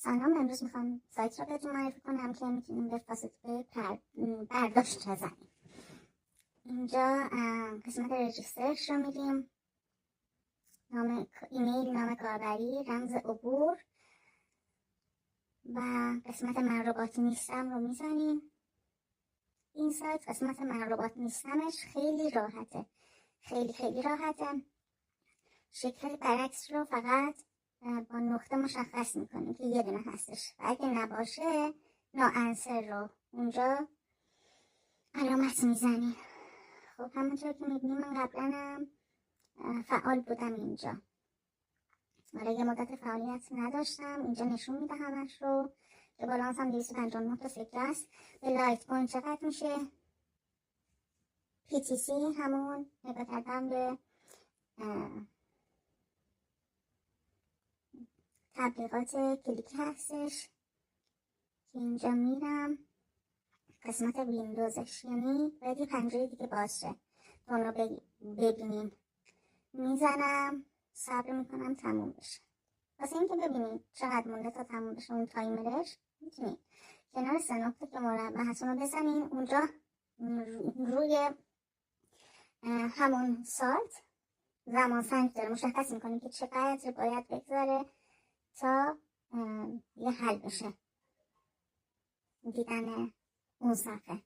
سلام، امروز میخوام سایت رو بهتون معرفی کنم که میتونیم به فاصله برداشت بزنیم. اینجا قسمت رجیسترش رو میدیم، نام ایمیل، نام کاربری، رمز عبور و قسمت من ربات نیستم رو میزنیم. این سایت قسمت من ربات نیستمش خیلی راحته، خیلی راحته. شکل برعکس رو فقط با نقطه مشخص میکنیم که یه دونه هستش و اگه نباشه ناانسر رو اونجا علامت میزنیم. خب همونطور که میبینیم من قبلا فعال بودم اینجا، حالا یه مدت فعالیت نداشتم. اینجا نشون میده همش رو که بالانس هم 259 تا سکه است. به لایت کوین چقدر میشه؟ PTC همون نگاه کردم به تبلیغات کلیکی هستش که اینجا میرم قسمت ویندوزش، یعنی باید یه پنجره دیگه باز شه تا اون رو ببینیم. میزنم، صبر میکنم تموم بشه. واسه اینکه ببینیم چقدر مونده تا تموم بشه اون تایمرش، میتونید کنار 3 نقطه که مربع هست رو بزنین. اونجا روی همون سایت زمان سنج داره، مشخص میکنیم که چقدر باید بگذاره تا یه حل بشه دیدن اون صفحه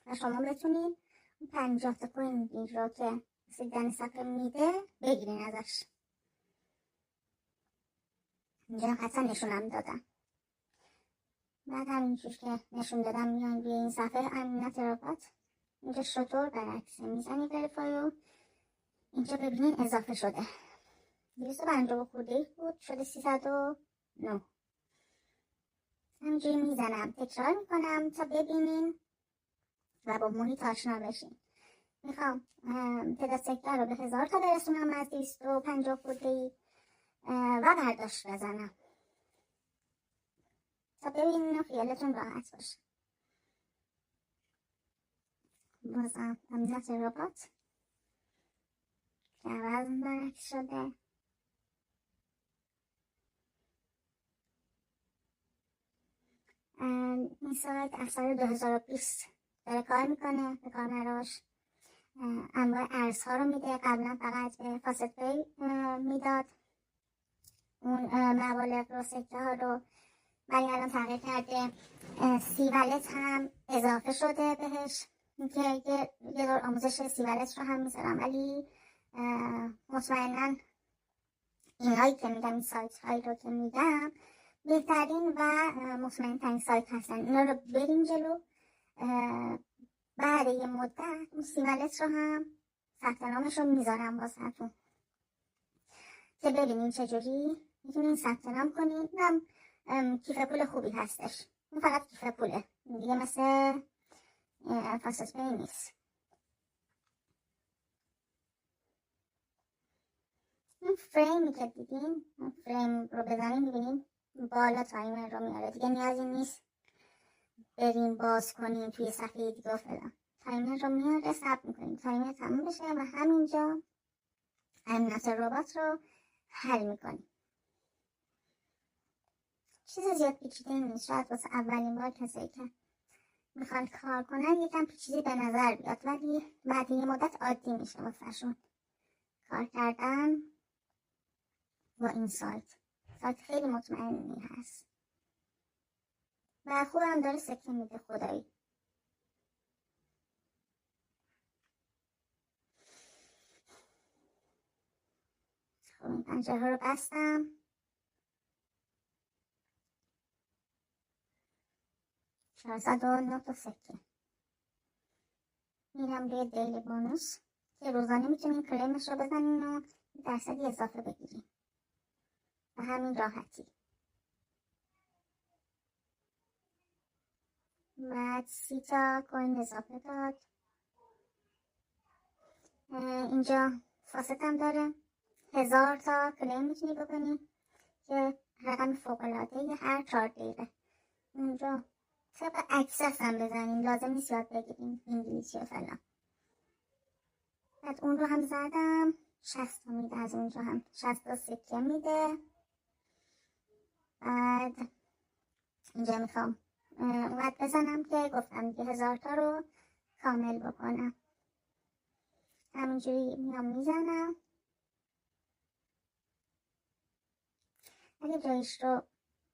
و شما بتونید 50 تا کوین رو که دیدن صفحه میده بگیرین ازش. اینجا حتی نشونم دادم. بعد همینجور که نشون دادم میان روی این صفحه امنیت ربات. اینجا شطور برعکسه، میزنی وریفایو. اینجا ببینین اضافه شده 250 خورده بود شده 309. همینجوری میزنم، تکرار میکنم تا ببینین و با محیط آشنا بشین. میخوام تعداد سکه رو به 1000 تا برسونم از 250 خورده و برداشت بزنم تا ببینین و خیالتون راحت باشه. بازم امنیت ربات که وزن برعکس شده. این سایت از سال 2020 داره کار میکنه. به کاربراش انواع ارزها رو میده. قبلا فقط به فاست پی میداد اون مبالغ رو، سکه ها رو، ولی الان تغییر کرده. سی ولت هم اضافه شده بهش که یه دور آموزش سی ولت رو هم میذارم، ولی مطمئنا اینهایی که میدم، این سایت هایی رو که میدم بهترین و مطمئن ترین سایت هستن. اینا رو بریم جلو. بعد یه مدت اون سی ولت رو هم ثبت نامش رو میذارم واسهتون که ببینین چجوری میتونین ثبت نام کنین. هم کیف پول خوبی هستش، اون فقط کیف پوله دیگه، مثل فاست پی نیست. این فریمی که دیدین، فریم رو بزنین میبینین بالا تایمر رو میاره. دیگه نیازی نیست بریم باز کنیم توی صفحه دیگه و فلان. تایمر رو میاره، صبر میکنیم تایمر تموم بشه و همینجا امنیت ربات رو حل میکنیم. چیز زیاد پیچیده نیست. شاید واسه اولین بار کسایی که میخوان کار کنن یکم پیچیده به نظر بیاد، ولی بعد یه مدت عادی میشه واسه شون کار کردن با این سایت. سایت خیلی مطمئنی هست و خوب هم داره سکه میده خدایی. خب این پنجره رو بستم. چهارصد و نه تا سکه. میرم روی دیلی بونوس که روزانه میتونین کلیمش رو بزنین و درصدی اضافه بگیرین و همین راحتی. بعد 30 تا کوین اضافه داد. اینجا فاست هم داره. 1000 تا کلیم میتونی بکنی که رقم فوق‌العاده هر 4 دقیقه. اونجا طبق اکسس هم بزنیم، لازم نیست یاد بگیریم انگلیسی و فلان. بعد اون رو هم زدم. 60 تا میده از اونجا هم 60 تا سکه میده. بعد اینجا میخوام اومد بزنم که گفتم که 1000 تا رو کامل بکنم. همینجوری میام میزنم. اگه جایش رو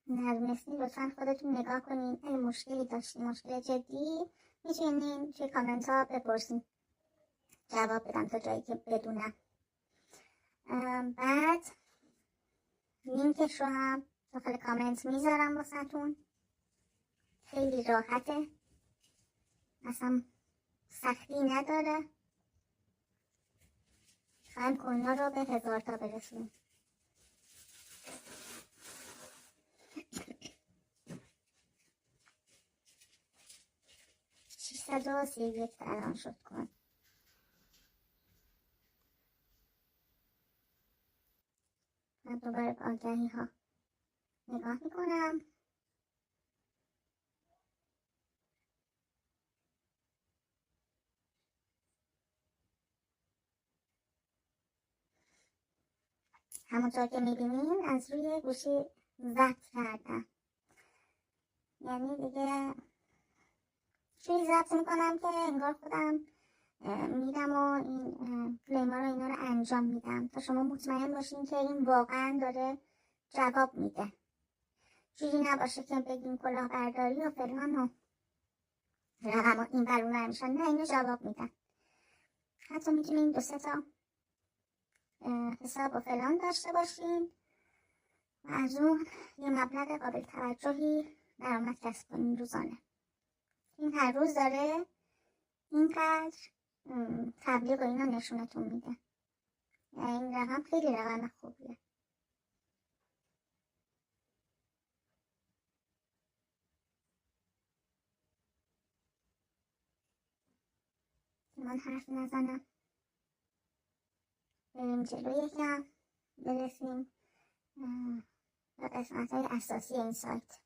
ندونستین لطفا خودتون نگاه کنین. اگه مشکلی داشتین، مشکل جدی، میتونین توی کامنت ها بپرسین، جواب بدم تا جایی که بدونم. بعد لینکش رو هم داخل کامنت میذارم واسهتون. خیلی راحته، اصلا سختی نداره. خواهیم کوینا رو به 1000 تا برسونیم. $631 الان شد کن. من دوباره به آگهی ها نگاه میکنم. همونطور که میبینین از روی گوشی ضبط کردم، یعنی دیگه جوری ضبط میکنم که انگار خودم میدم و این کلیما رو اینا رو انجام میدم تا شما مطمئن باشین که این واقعا داره جواب میده. جوری نباشه که بگیم کلاهبرداری و فلان و رقم این برون نمیشن. نه، اینو جواب میدن. حتی میتونین 2-3 تا حساب و فلان داشته باشین و از اون یه مبلغ قابل توجهی درآمد کسب کنین روزانه. این هر روز داره اینقدر تبلیغ و اینا نشونتون میده. این رقم خیلی رقم خوبیه. من حرف نزنم، بریم جلو. یکم برسیم به قسمت های اساسی این سایت.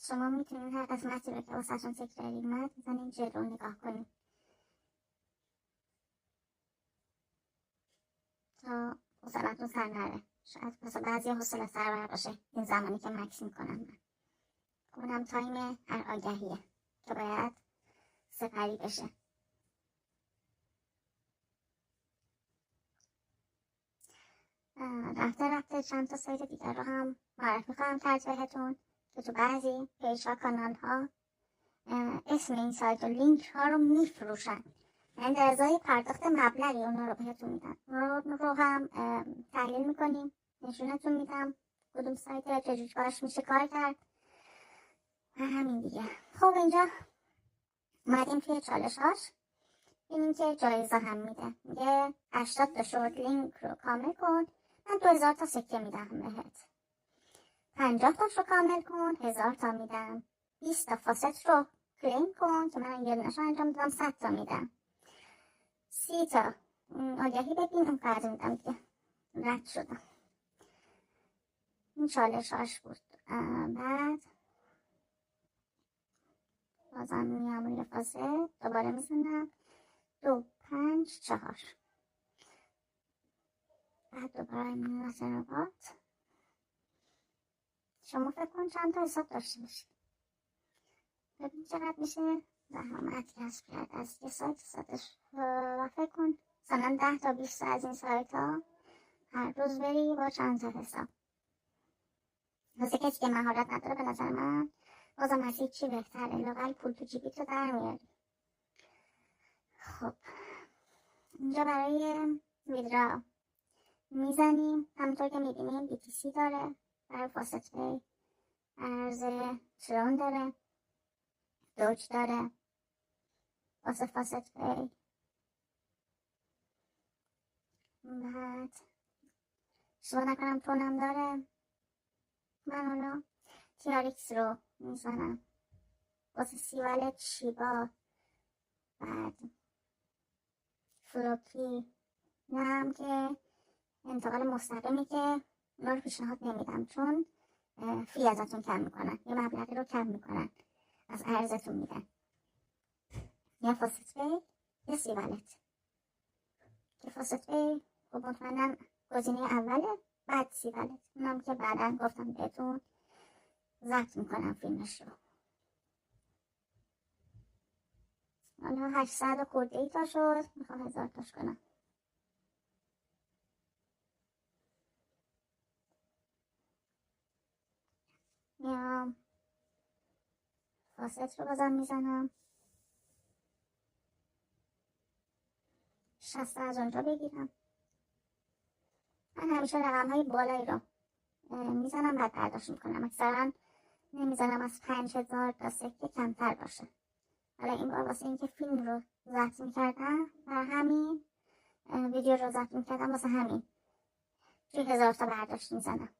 شما میتونید هر قسمتی رو که واسهتون تکراری اومد بزنین جلو نگاه کنید تا حوصلتون سر نره. شاید مثلا بعضی حوصله سربر باشه این زمانی که مکس میکنم. من اونم تایم هر آگهیه که باید سپری بشه. رفته چند تا سایت دیگر رو هم معرفی خواهم کرد بهتون که تو بعضی پیج ها، کانال ها اسم این سایت و لینک ها رو میفروشن. یعنی در ازای پرداخت مبلغی اونا رو بهتون میدن. اونا رو هم تحلیل میکنیم، نشونتون میدم کدوم سایت چجوری باش میشه کار کرد و همین دیگه. خب اینجا اومدیم توی چالشاش. ببینیم که جایزه هم میده. میگه 80 تا شورت لینک رو کامل کن، من 2000 تا سکه میدم بهت. 50 تاش رو کامل کن، 1000 تا میدم. 20 تا فاست رو کلیم کن که من یه دونش انجام دادم، 100 تا میدم. 30 تا آگهی ببین، اون قدر میدم دیگه. رد شدم. این چالشاش بود. بعد بازم میام روی فاصل دوباره میزنم 2 5 4. بعد دوباره میام ربات. شما فکر کن چند تا حساب داشته باشید. ببین چقدر میشه درآمد کسب کرد از یه سایت سایتش. و فکر کن مثلا 10 تا 20 از این سایت ها هر روز بری با چند تا حساب. واسه کسی که مهارت نداره به نظر من بازم از هیچی بهتره. لااقل پول تو جیبیت رو در میاری. خب اینجا برای ویدرا میزنیم. همونطور که میبینیم BTC داره. برای فاست پی ارز ترون داره، دوج داره واسه فاست پی. بعد اشتباه نکنم تونم داره. من حالا تیاریکس رو میزنم واسه سی ولت، شیبا، بعد فلوکی. نه هم که انتقال مستقیمی که اونا رو پیشنهاد نمیدم، چون فی ازتون کم میکنن، یه مبلغی رو کم میکنن از ارزتون میدن. یا فاست پی یا سی ولت. که فاست پی خب مطمئنم گزینه اوله، بعد سی ولت، اونم که بعدا گفتم بهتون ضبط میکنم فیلمش رو. حالا 800 خورده ای تا شد، میخوام 1000 تاش کنم. میام فاست رو بازم میزنم، 60 از اونجا بگیرم. من همیشه رقم های بالایی رو میزنم بعد برداشت میکنم، اکثرا نمیزنم از 5000 تا سکه کمتر باشه. حالا این بار واسه اینکه فیلم رو ضبط میکردم، بر همین ویدیو رو ضبط میکردم، واسه همین توی 1000 تا برداشت میزنم.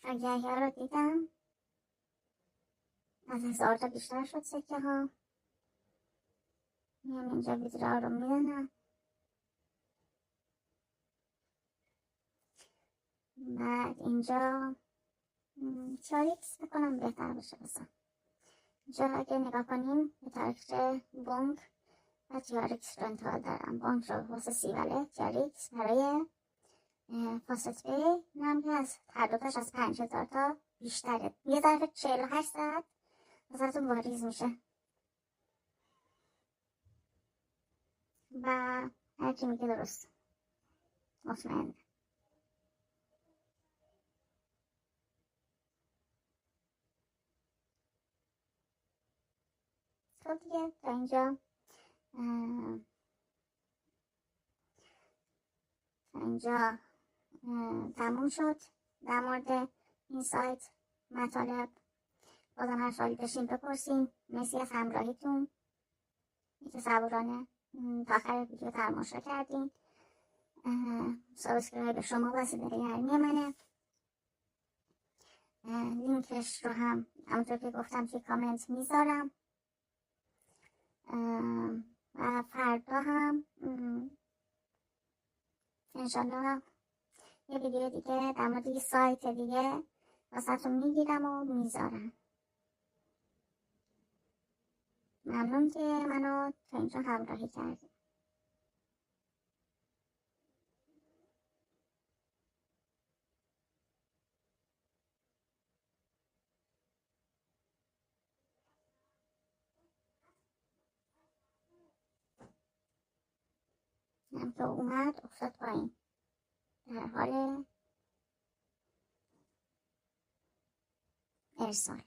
آگهی ها رو دیدم، از 1000 تا بیشتر شد سکه ها. میام اینجا ویدرا رو میزنم، بعد اینجا تیاریکس بکنم بهتر باشه بسن. اینجا اگه نگاه کنیم به تاریخچه بانک و تیاریکس رو انتقال دارم. بانک رو واسه سی ولت، تیاریکس برای فاست پی. اینم که از هر دوتاش از 5000 تا بیشتره، یه ظرف 48 ساعت واسهتون واریز میشه. و هرکی میگه درست، مطمئن. خب دیگه تا اینجا تموم شد در مورد این سایت مطالب. بازم هر سوالی داشتین بپرسین. مرسی از همراهیتون که صبورانه تا آخر ویدیو تماشا کردین. سابسکرایب شما واسه گرمی منه. لینکش رو هم همونطور که گفتم توی کامنت میذارم. و فردا هم انشالله یه ویدیو دیگه در مورد یه سایت دیگه واسهتون میگیرم و میذارم. ممنون که منو تا اینجا همراهی کردید. هم که اومد افتاد پایین در حال ارسال.